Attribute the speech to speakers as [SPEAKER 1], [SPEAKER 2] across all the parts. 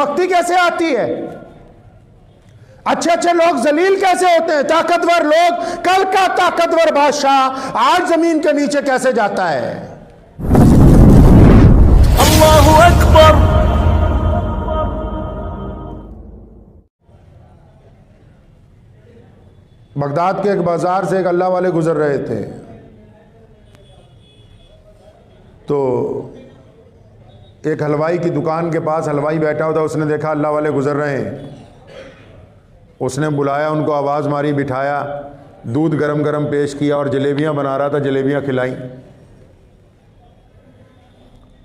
[SPEAKER 1] बदबख्ती कैसे आती है? अच्छे अच्छे लोग जलील कैसे होते हैं? ताकतवर लोग, कल का ताकतवर बादशाह आज जमीन के नीचे कैसे जाता है?
[SPEAKER 2] अल्लाहु अकबर।
[SPEAKER 1] बगदाद के एक बाजार से एक अल्लाह वाले गुजर रहे थे, तो एक हलवाई की दुकान के पास हलवाई बैठा हुआ था। उसने देखा अल्लाह वाले गुजर रहे हैं, उसने बुलाया, उनको आवाज़ मारी, बिठाया, दूध गरम गरम पेश किया और जलेबियाँ बना रहा था, जलेबियाँ खिलाई।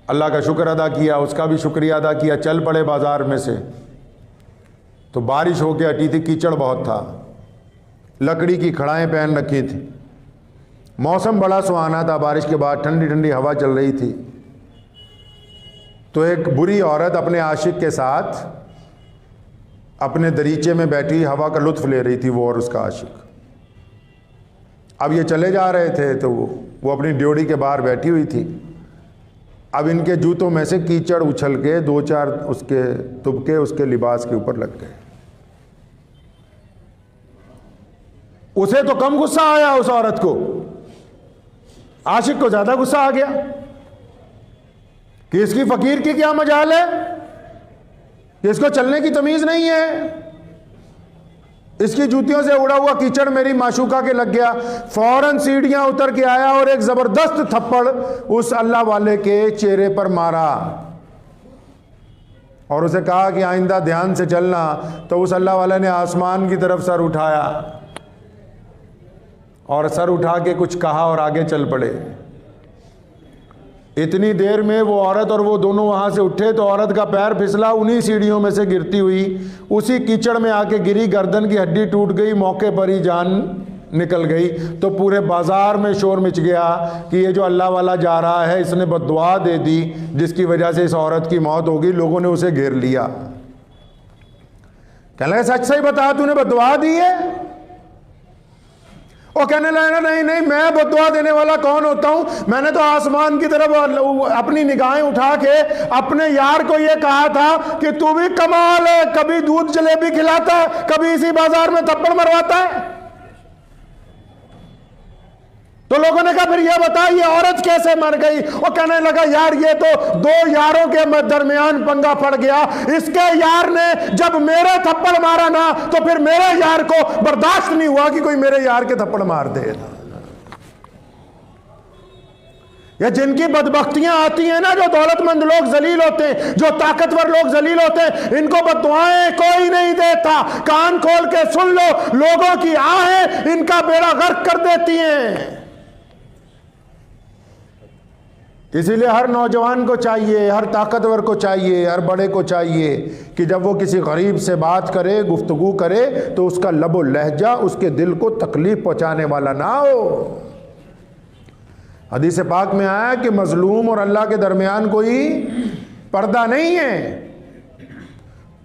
[SPEAKER 1] अल्लाह का शुक्र अदा किया, उसका भी शुक्रिया अदा किया। चल पड़े बाज़ार में से, तो बारिश होके हटी थी, कीचड़ बहुत था, लकड़ी की खड़ाएं पहन रखी थी, मौसम बड़ा सुहाना था, बारिश के बाद ठंडी ठंडी हवा चल रही थी। तो एक बुरी औरत अपने आशिक के साथ अपने दरीचे में बैठी हवा का लुत्फ़ ले रही थी, वो और उसका आशिक। अब ये चले जा रहे थे, तो वो अपनी ड्योढ़ी के बाहर बैठी हुई थी। अब इनके जूतों में से कीचड़ उछल के दो चार उसके तुबके उसके लिबास के ऊपर लग गए। उसे तो कम गुस्सा आया उस औरत को, आशिक को ज्यादा गुस्सा आ गया कि इसकी फकीर की क्या मजाल है, कि इसको चलने की तमीज नहीं है, इसकी जूतियों से उड़ा हुआ कीचड़ मेरी माशूका के लग गया। फौरन सीढ़ियां उतर के आया और एक जबरदस्त थप्पड़ उस अल्लाह वाले के चेहरे पर मारा और उसे कहा कि आइंदा ध्यान से चलना। तो उस अल्लाह वाले ने आसमान की तरफ सर उठाया और सर उठा के कुछ कहा और आगे चल पड़े। इतनी देर में वो औरत और वो दोनों वहां से उठे तो औरत का पैर फिसला, उन्हीं सीढ़ियों में से गिरती हुई उसी कीचड़ में आके गिरी, गर्दन की हड्डी टूट गई, मौके पर ही जान निकल गई। तो पूरे बाजार में शोर मच गया कि ये जो अल्लाह वाला जा रहा है इसने बद्दुआ दे दी, जिसकी वजह से इस औरत की मौत होगी। लोगों ने उसे घेर लिया, कहने लगे सच सही बता, तूने बद्दुआ दी है? वो कहने लगा नहीं नहीं, मैं बद्दुआ देने वाला कौन होता हूं? मैंने तो आसमान की तरफ अपनी निगाहें उठा के अपने यार को ये कहा था कि तू भी कमाल है, कभी दूध जलेबी खिलाता है, कभी इसी बाजार में थप्पड़ मरवाता है। तो लोगों ने कहा फिर ये बता ये औरत कैसे मर गई? वो कहने लगा यार ये तो दो यारों के दरमियान पंगा पड़ गया, इसके यार ने जब मेरे थप्पड़ मारा ना तो फिर मेरे यार को बर्दाश्त नहीं हुआ कि कोई मेरे यार के थप्पड़ मार दे। या जिनकी बदबख्तियां आती हैं ना, जो दौलतमंद लोग जलील होते हैं, जो ताकतवर लोग जलील होते हैं, इनको बद्दुआएं कोई नहीं देता। कान खोल के सुन लो, लोगों की आहें इनका बेड़ा गर्क कर देती हैं। इसीलिए हर नौजवान को चाहिए, हर ताकतवर को चाहिए, हर बड़े को चाहिए कि जब वो किसी गरीब से बात करे, गुफ्तगू करे, तो उसका लबो लहजा उसके दिल को तकलीफ पहुंचाने वाला ना हो। हदीस पाक में आया कि मजलूम और अल्लाह के दरमियान कोई पर्दा नहीं है,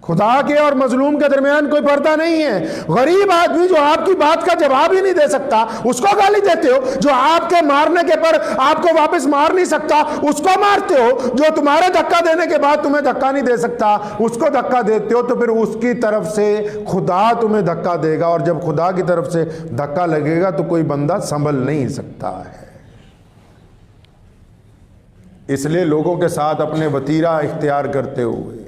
[SPEAKER 1] खुदा के और मजलूम के दरमियान कोई पर्दा नहीं है। गरीब आदमी जो आपकी बात का जवाब ही नहीं दे सकता उसको गाली देते हो, जो आपके मारने के पर आपको वापस मार नहीं सकता उसको मारते हो, जो तुम्हारे धक्का देने के बाद तुम्हें धक्का नहीं दे सकता उसको धक्का देते हो। तो फिर उसकी तरफ से खुदा तुम्हें धक्का देगा, और जब खुदा की तरफ से धक्का लगेगा तो कोई बंदा संभल नहीं सकता है। इसलिए लोगों के साथ अपने वतीरा इख्तियार करते हुए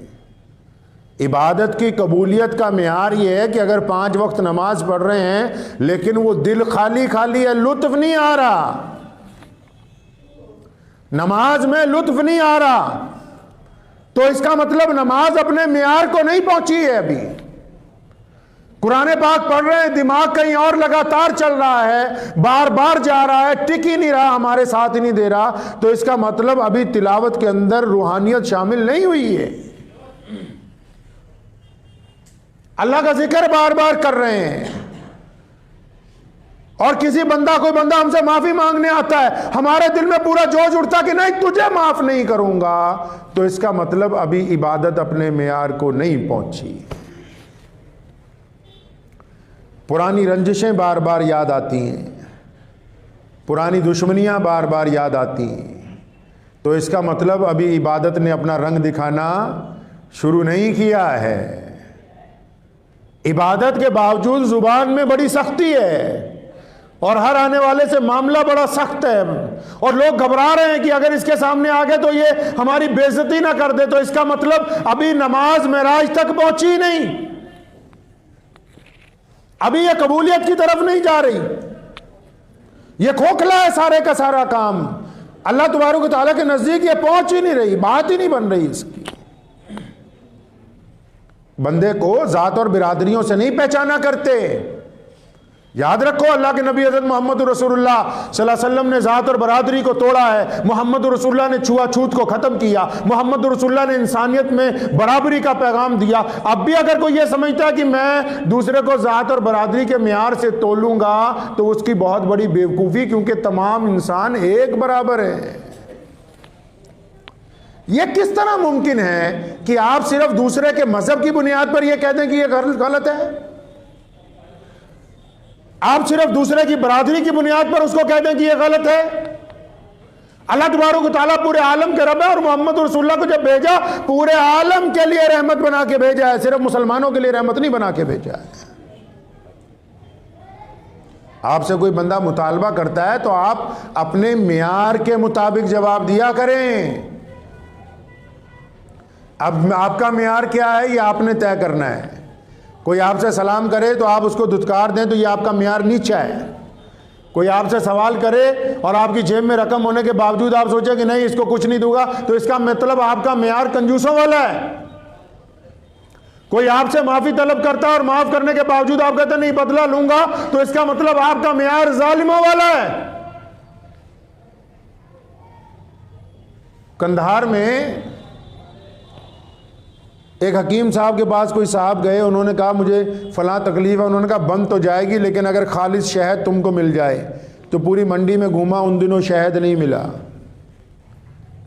[SPEAKER 1] इबादत की कबूलियत का मेयार ये है कि अगर 5 वक्त नमाज पढ़ रहे हैं लेकिन वो दिल खाली खाली है, लुत्फ नहीं आ रहा, नमाज में लुत्फ नहीं आ रहा, तो इसका मतलब नमाज अपने मेयार को नहीं पहुंची है। अभी कुरान पाक पढ़ रहे हैं, दिमाग कहीं और लगातार चल रहा है, बार बार जा रहा है, टिक ही नहीं रहा, हमारे साथ ही नहीं दे रहा, तो इसका मतलब अभी तिलावत के अंदर रूहानियत शामिल नहीं हुई है। अल्लाह का जिक्र बार बार कर रहे हैं, और किसी कोई बंदा हमसे माफी मांगने आता है, हमारे दिल में पूरा जोश उठता कि नहीं तुझे माफ नहीं करूंगा, तो इसका मतलब अभी इबादत अपने मेयार को नहीं पहुंची। पुरानी रंजिशें बार बार याद आती हैं, पुरानी दुश्मनियां बार बार याद आती हैं, तो इसका मतलब अभी इबादत ने अपना रंग दिखाना शुरू नहीं किया है। इबादत के बावजूद जुबान में बड़ी सख्ती है और हर आने वाले से मामला बड़ा सख्त है, और लोग घबरा रहे हैं कि अगर इसके सामने आ गए तो ये हमारी बेइज्जती ना कर दे, तो इसका मतलब अभी नमाज मेराज तक पहुंची नहीं, अभी ये कबूलियत की तरफ नहीं जा रही, ये खोखला है सारे का सारा काम। अल्लाह तबारक व तआला के नजदीक ये पहुंच ही नहीं रही, बात ही नहीं बन रही इसकी। बंदे को जात और बिरादरियों से नहीं पहचाना करते। याद रखो, अल्लाह के नबी हज़रत मोहम्मद रसूलुल्लाह सल्लल्लाहु अलैहि वसल्लम ने जात और बरादरी को तोड़ा है। मोहम्मद रसूलुल्लाह ने छुआछूत को ख़त्म किया। मोहम्मद रसूलुल्लाह ने इंसानियत में बराबरी का पैगाम दिया। अब भी अगर कोई ये समझता है कि मैं दूसरे को जात और बरादरी के मियार से तोलूंगा तो उसकी बहुत बड़ी बेवकूफ़ी, क्योंकि तमाम इंसान एक बराबर है। यह किस तरह मुमकिन है कि आप सिर्फ दूसरे के मजहब की बुनियाद पर यह कह दें कि यह गलत है? आप सिर्फ दूसरे की बरादरी की बुनियाद पर उसको कह दें कि यह गलत है? अल्लाह तबारक व तआला पूरे आलम के रब है, और मोहम्मद रसूलुल्लाह को जब भेजा पूरे आलम के लिए रहमत बना के भेजा है, सिर्फ मुसलमानों के लिए रहमत नहीं बना के भेजा है। आपसे कोई बंदा मुतालबा करता है तो आप अपने मियार के मुताबिक जवाब दिया करें। अब आपका मियार क्या है ये आपने तय करना है। कोई आपसे सलाम करे तो आप उसको धुतकार दें तो ये आपका मियार नीचा है। कोई आपसे सवाल करे और आपकी जेब में रकम होने के बावजूद आप सोचे कि नहीं इसको कुछ नहीं दूंगा, तो इसका मतलब आपका मियार कंजूसों वाला है। कोई आपसे माफी तलब करता है और माफ करने के बावजूद आप कहते नहीं बदला लूंगा, तो इसका मतलब आपका मियार जालिमों वाला है। कंधार में एक हकीम साहब के पास कोई साहब गए, उन्होंने कहा मुझे फलां तकलीफ है। उन्होंने कहा बन तो जाएगी, लेकिन अगर खालिस शहद तुमको मिल जाए। तो पूरी मंडी में घूमा, उन दिनों शहद नहीं मिला।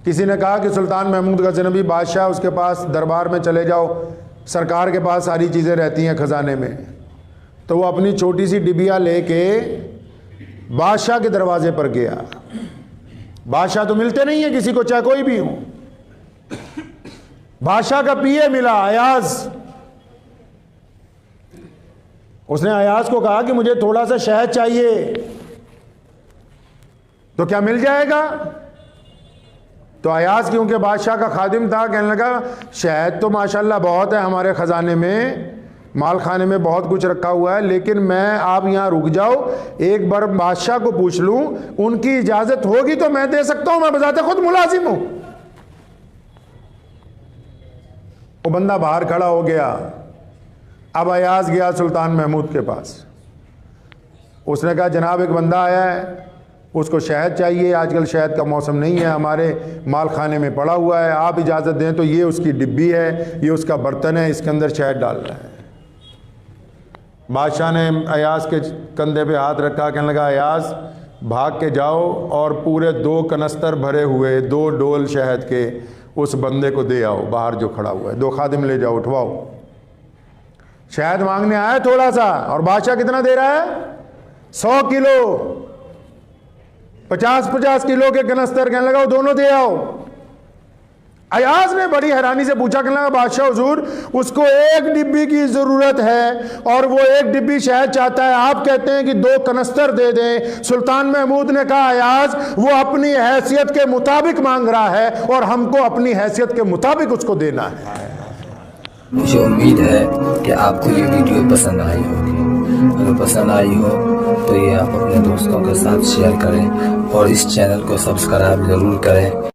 [SPEAKER 1] किसी ने कहा कि सुल्तान महमूद गजनवी बादशाह, उसके पास दरबार में चले जाओ, सरकार के पास सारी चीज़ें रहती हैं ख़जाने में। तो वो अपनी छोटी सी डिबिया लेके बादशाह के दरवाजे पर गया। बादशाह तो मिलते नहीं है किसी को, चाहे कोई भी हो। बादशाह का पीए मिला, अयाज। उसने अयाज को कहा कि मुझे थोड़ा सा शहद चाहिए, तो क्या मिल जाएगा? तो अयाज क्योंकि बादशाह का खादिम था, कहने लगा शहद तो माशाल्लाह बहुत है हमारे ख़जाने में, माल खाने में बहुत कुछ रखा हुआ है, लेकिन मैं आप यहाँ रुक जाओ, एक बार बादशाह को पूछ लूँ, उनकी इजाज़त होगी तो मैं दे सकता हूँ, मैं बजाते खुद मुलाजिम हूँ। वो बंदा बाहर खड़ा हो गया। अब अयाज गया सुल्तान महमूद के पास। उसने कहा जनाब एक बंदा आया है, उसको शहद चाहिए, आजकल शहद का मौसम नहीं है, हमारे माल खाने में पड़ा हुआ है, आप इजाज़त दें तो ये उसकी डिब्बी है, ये उसका बर्तन है, इसके अंदर शहद डालना है। बादशाह ने अयाज के कंधे पे हाथ रखा, कहने लगा अयाज भाग के जाओ और पूरे 2 कनस्तर भरे हुए 2 डोल शहद के उस बंदे को दे आओ, बाहर जो खड़ा हुआ है। 2 खादिम ले जाओ, उठवाओ। शहद मांगने आया थोड़ा सा, और बादशाह कितना दे रहा है? 100 किलो, 50-50 किलो के कनस्तर। कहने लगा वो दोनों दे आओ। अयाज ने बड़ी हैरानी से पूछा, कहने लगा बादशाह हुजूर उसको 1 डिब्बी की ज़रूरत है और वो 1 डिब्बी शहद चाहता है, आप कहते हैं कि 2 कनस्तर दे दें। सुल्तान महमूद ने कहा अयाज वो अपनी हैसियत के मुताबिक मांग रहा है और हमको अपनी हैसियत के मुताबिक उसको देना है।
[SPEAKER 3] मुझे उम्मीद है कि आपको ये वीडियो पसंद आई होगी। अगर पसंद आई हो तो ये आप अपने दोस्तों के साथ शेयर करें और इस चैनल को सब्सक्राइब ज़रूर करें।